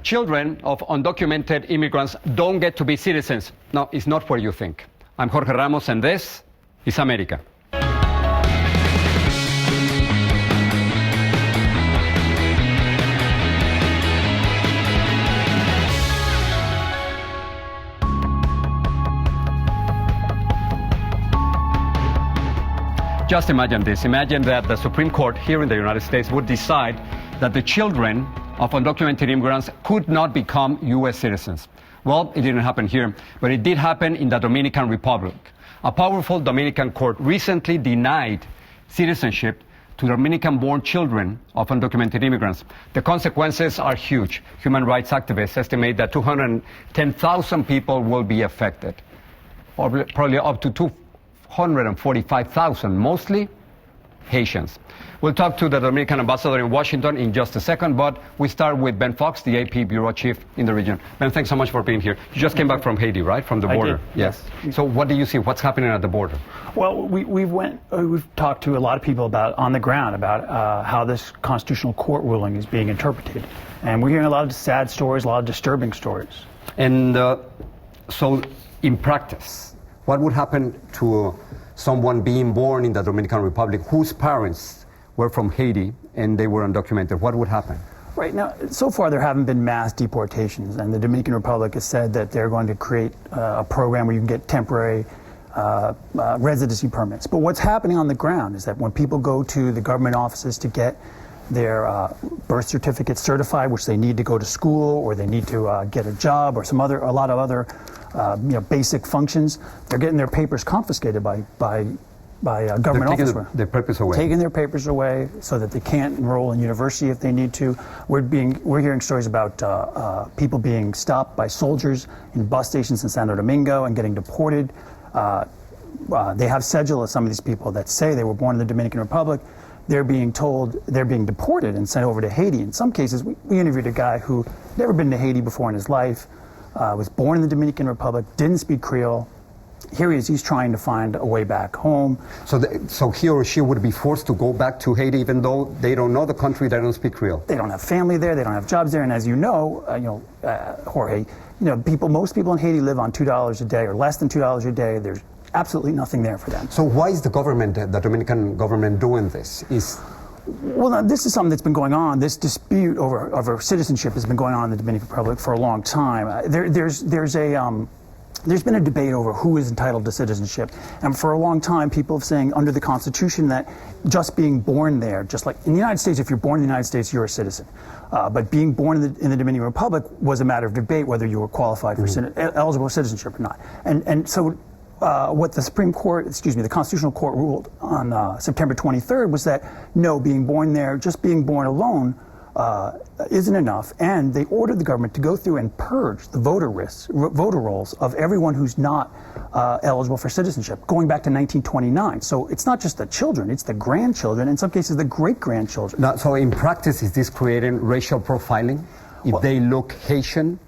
Children of undocumented immigrants don't get to be citizens. No, it's not what you think. I'm Jorge Ramos, and this is America. Just imagine this. Imagine that the Supreme Court here in the United States would decide that the children of undocumented immigrants could not become U.S. citizens. Well, it didn't happen here, but it did happen in the Dominican Republic. A powerful Dominican court recently denied citizenship to Dominican-born children of undocumented immigrants. The consequences are huge. Human rights activists estimate that 210,000 people will be affected, or probably up to 245,000, mostly Haitians. We'll talk to the Dominican ambassador in Washington in just a second, but we start with Ben Fox, the AP bureau chief in the region. Ben, thanks so much for being here. You just came back from Haiti, right? From the border. I did, yes. So what do you see? What's happening at the border? Well, we've talked to a lot of people about on the ground about how this constitutional court ruling is being interpreted, and we're hearing a lot of sad stories, a lot of disturbing stories. And so, in practice, what would happen to someone being born in the Dominican Republic whose parents were from Haiti and they were undocumented? What would happen? Right now, so far there haven't been mass deportations, and the Dominican Republic has said that they're going to create a program where you can get temporary residency permits. But what's happening on the ground is that when people go to the government offices to get their birth certificate certified, which they need to go to school or they need to get a job or a lot of other basic functions, they're getting their papers confiscated by government officers. Their papers away. Taking their papers away so that they can't enroll in university if they need to. We're hearing stories about people being stopped by soldiers in bus stations in Santo Domingo and getting deported. They have schedules, some of these people that say they were born in the Dominican Republic. They're being told they're being deported and sent over to Haiti. In some cases, we interviewed a guy who never been to Haiti before in his life, was born in the Dominican Republic, didn't speak Creole. Here he is, he's trying to find a way back home. So he or she would be forced to go back to Haiti even though they don't know the country, they don't speak Creole? They don't have family there, they don't have jobs there, and as you know, Jorge, most people in Haiti live on $2 a day or less than $2 a day. There's absolutely nothing there for them. So why is the Dominican government doing this? Well, now, this is something that's been going on. This dispute over citizenship has been going on in the Dominican Republic for a long time. There's been a debate over who is entitled to citizenship, and for a long time people have saying under the Constitution that just being born there, just like in the United States, if you're born in the United States, you're a citizen. But being born in the Dominican Republic was a matter of debate whether you were qualified for eligible for citizenship or not. And so what the the Constitutional Court ruled on September 23rd was that no, being born there, just being born alone, isn't enough, and they ordered the government to go through and purge the voter rolls of everyone who's not eligible for citizenship, going back to 1929. So it's not just the children, it's the grandchildren, in some cases the great-grandchildren. Now, so in practice, is this creating racial profiling? If they look Haitian?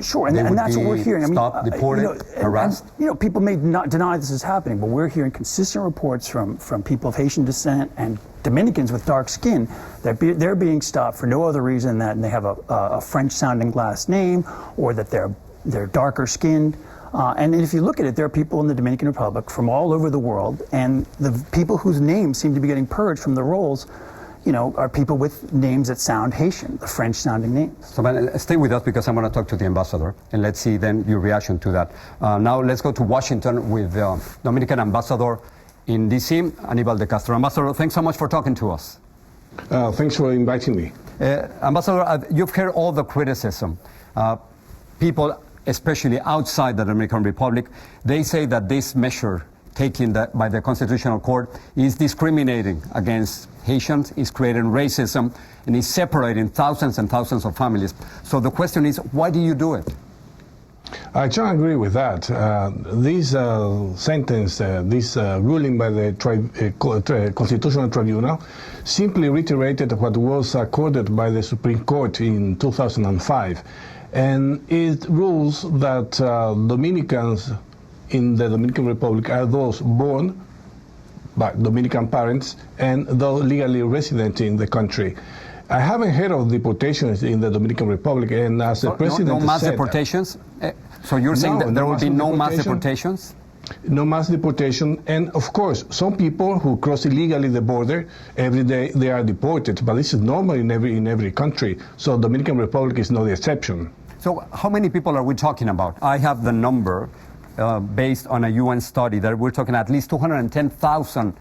Sure, and that's what we're hearing. Stopped, deported, harassed? People may not deny this is happening, but we're hearing consistent reports from people of Haitian descent and Dominicans with dark skin that they're being stopped for no other reason than they have a French-sounding last name or that they're darker skinned. And if you look at it, there are people in the Dominican Republic from all over the world, and the people whose names seem to be getting purged from the rolls are people with names that sound Haitian, the French-sounding names. So stay with us because I'm going to talk to the ambassador, and let's see then your reaction to that. Now let's go to Washington with the Dominican ambassador in D.C., Anibal de Castro. Ambassador, thanks so much for talking to us. Thanks for inviting me. Ambassador, you've heard all the criticism. People, especially outside the Dominican Republic, they say that this measure taken by the Constitutional Court is discriminating against Haitians, is creating racism, and is separating thousands and thousands of families. So the question is, why do you do it? I don't agree with that. This sentence, this ruling by the Constitutional Tribunal simply reiterated what was accorded by the Supreme Court in 2005. And it rules that Dominicans in the Dominican Republic are those born by Dominican parents and those legally resident in the country. I haven't heard of deportations in the Dominican Republic, and as the president no mass said, deportations? So you're saying that there will be no mass deportations? No mass deportation, and of course, some people who cross illegally the border every day they are deported. But this is normal in every country. So Dominican Republic is no exception. So how many people are we talking about? I have the number based on a UN study that we're talking at least 210,000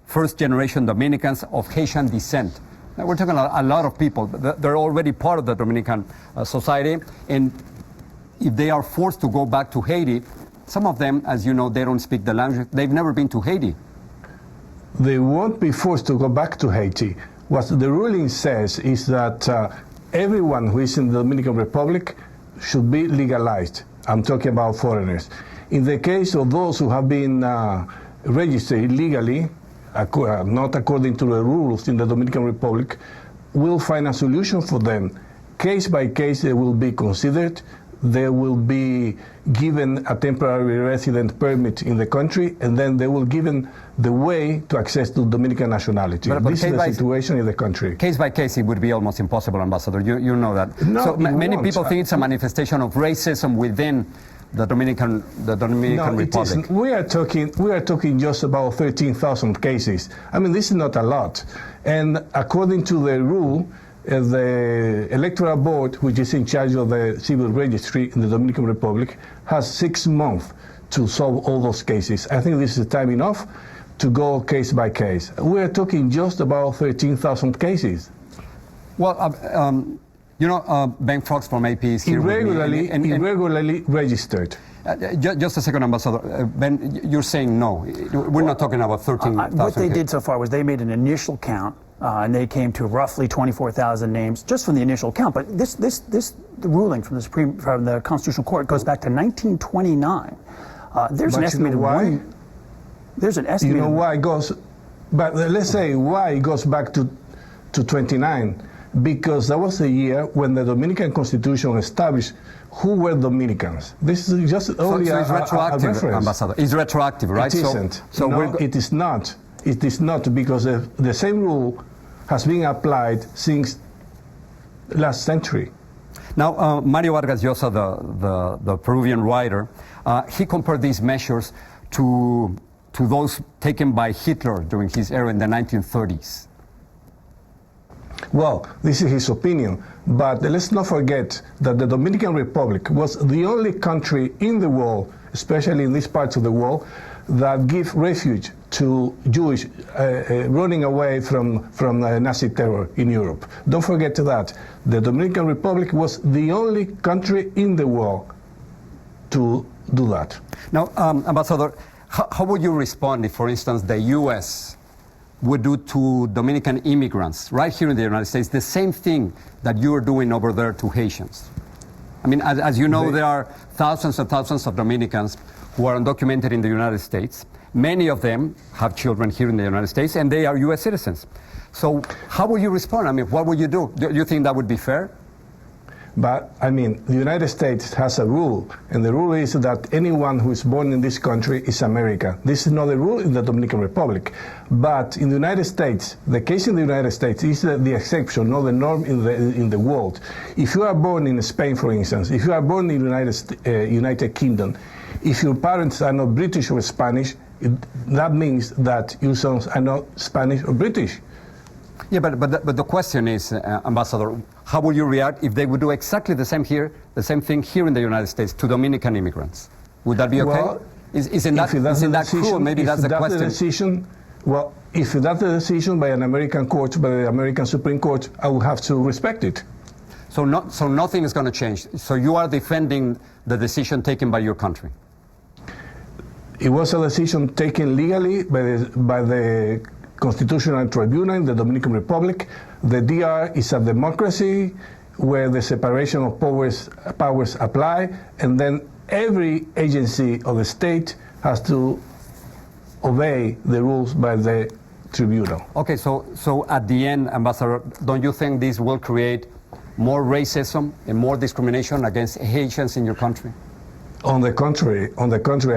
first-generation Dominicans of Haitian descent. Now, we're talking a lot of people. They're already part of the Dominican society, and if they are forced to go back to Haiti, some of them, as you know, they don't speak the language. They've never been to Haiti. They won't be forced to go back to Haiti. What the ruling says is that everyone who is in the Dominican Republic should be legalized. I'm talking about foreigners. In the case of those who have been registered illegally, not according to the rules in the Dominican Republic, we'll find a solution for them. Case by case, they will be considered. They will be given a temporary resident permit in the country, and then they will given the way to access to Dominican nationality. But this is the situation in the country. Case by case, it would be almost impossible, Ambassador. You know that. No, so many won't. people think it's a manifestation of racism within the Dominican Republic. We are talking just about 13,000 cases. I mean, this is not a lot. And according to the rule, the Electoral Board, which is in charge of the civil registry in the Dominican Republic, has 6 months to solve all those cases. I think this is time enough to go case by case. We are talking just about 13,000 cases. Well, Ben Fox from AP is here irregularly registered. Just a second, Ambassador. Ben, you're saying no. We're not talking about 13,000. What they did so far was they made an initial count, and they came to roughly 24,000 names just from the initial count. But the ruling from the Constitutional Court goes back to 1929. There's an estimated one. There's an estimated. You know why it goes? But let's say why it goes back to 29. Because that was the year when the Dominican Constitution established who were Dominicans. This is just only it's retroactive, a reference. Ambassador. It's retroactive, right? It isn't. No, it is not. It is not, because the same rule has been applied since last century. Now, Mario Vargas Llosa, the Peruvian writer, he compared these measures to those taken by Hitler during his era in the 1930s. Well, this is his opinion, but let's not forget that the Dominican Republic was the only country in the world, especially in these parts of the world, that give refuge to Jewish running away from Nazi terror in Europe. Don't forget that. The Dominican Republic was the only country in the world to do that. Now, Ambassador, how would you respond if, for instance, the U.S. would do to Dominican immigrants right here in the United States the same thing that you're doing over there to Haitians? I mean, as you know, there are thousands and thousands of Dominicans who are undocumented in the United States. Many of them have children here in the United States, and they are U.S. citizens. So how would you respond? I mean, what would you do? Do you think that would be fair? But, I mean, the United States has a rule, and the rule is that anyone who is born in this country is American. This is not the rule in the Dominican Republic. But in the United States, the case in the United States is the exception, not the norm in the world. If you are born in Spain, for instance, if you are born in the United Kingdom, if your parents are not British or Spanish, that means that your sons are not Spanish or British. Yeah, but the question is, Ambassador, how would you react if they would do exactly the same thing here in the United States to Dominican immigrants? Would that be okay? Well, isn't that cruel? Maybe that's the question. Well, if that's the decision by an American court, by the American Supreme Court, I will have to respect it. So nothing is going to change. So you are defending the decision taken by your country? It was a decision taken legally by the Constitutional Tribunal in the Dominican Republic. The DR is a democracy where the separation of powers apply, and then every agency of the state has to obey the rules by the tribunal. Okay, so at the end, Ambassador, don't you think this will create more racism and more discrimination against Haitians in your country? On the contrary,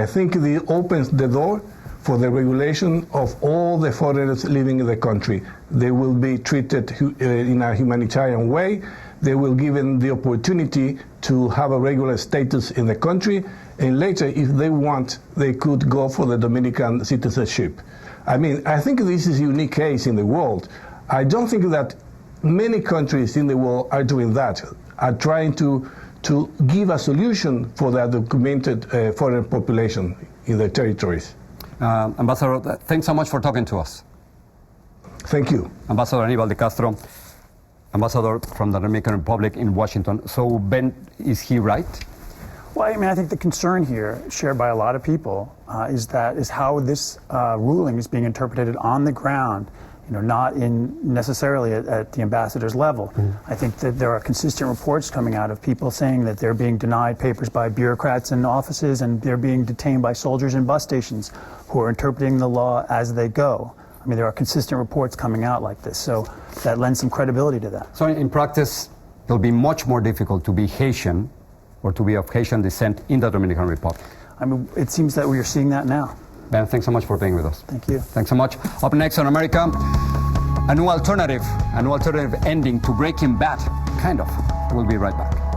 I think it opens the door for the regulation of all the foreigners living in the country. They will be treated in a humanitarian way. They will be given the opportunity to have a regular status in the country, and later, if they want, they could go for the Dominican citizenship. I mean, I think this is a unique case in the world. I don't think that many countries in the world are doing that, are trying to give a solution for the undocumented foreign population in their territories. Ambassador, thanks so much for talking to us. Thank you. Ambassador Aníbal de Castro, ambassador from the Dominican Republic in Washington. So, Ben, is he right? Well, I mean, I think the concern here, shared by a lot of people, is how this ruling is being interpreted on the ground. You know, not necessarily at the ambassador's level. I think that there are consistent reports coming out of people saying that they're being denied papers by bureaucrats in offices, and they're being detained by soldiers in bus stations who are interpreting the law as they go. I mean, there are consistent reports coming out like this, so that lends some credibility to that. So in practice, it'll be much more difficult to be Haitian or to be of Haitian descent in the Dominican Republic. I mean, it seems that we are seeing that now. Ben, thanks so much for being with us. Thank you. Thanks so much. Up next on America, a new alternative ending to Breaking Bad, kind of. We'll be right back.